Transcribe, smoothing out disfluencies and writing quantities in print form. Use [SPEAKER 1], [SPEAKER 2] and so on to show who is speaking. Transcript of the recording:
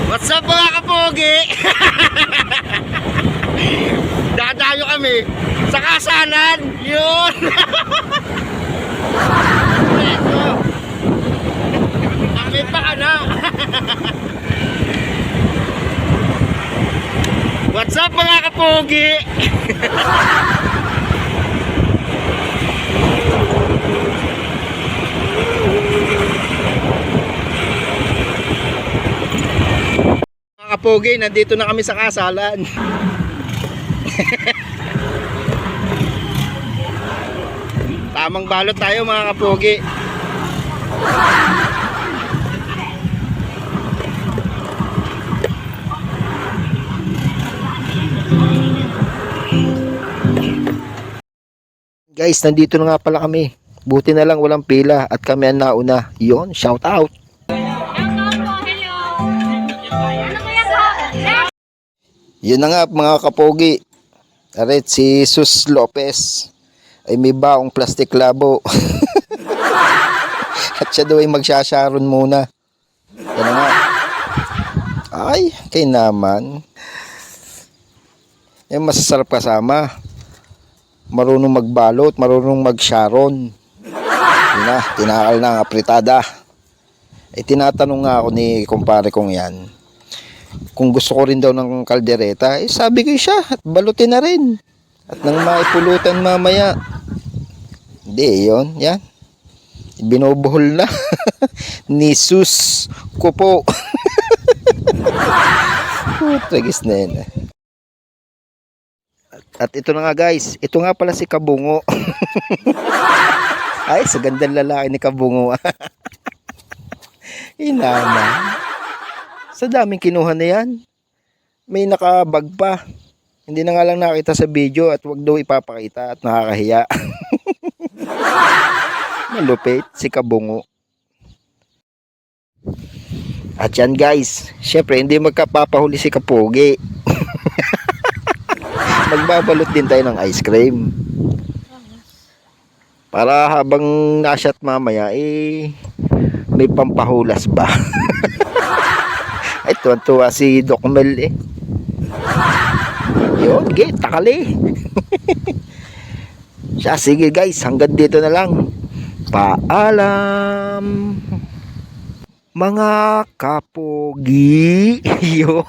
[SPEAKER 1] What's up mga kapogi? Dadayo kami sa kasalan. Yun. May pa ka na. What's up mga kapogi? Mga kapogi, nandito na kami sa kasalan. Tamang balot tayo mga kapogi. Guys, nandito na nga pala kami. Buti na lang walang pila at kami ang nauna. Yon, shout out. Yun na nga mga kapogi. Aret si Sus Lopez ay may baong plastic labo. At siya daw ay magsasharon muna. Yan na nga. Ay, kay naman. Yung masasarap kasama. Marunong magbalot, marunong magsharon. Yun na, tinakal na ang apritada. Eh tinatanong nga ako ni kumpare kong yan, kung gusto ko rin daw ng kaldereta, eh sabi ko siya, at balutin na rin. At nang maipulutan mamaya. Hindi, yun, yan. Binubuhol na. Ni Sus ko po. Tragis na yun. At ito na nga guys, ito nga pala si Kabungo. Ay, sa gandang lalaki ni Kabungo. Inaman. Sa daming kinuha na yan. May nakabag pa. Hindi na nga lang nakita sa video at wag daw ipapakita at nakakahiya. Malupit si Kabungo. At yan guys, syempre hindi magkapapahuli si Kapogi. Magbabalot din tayo ng ice cream. Para habang nasyat mamaya, eh, may pampahulas ba? Ay, tuwa si Doc Mel eh. Yun, takali. Siya, sige guys, hanggang dito na lang. Paalam. Mga kapogi. Yun.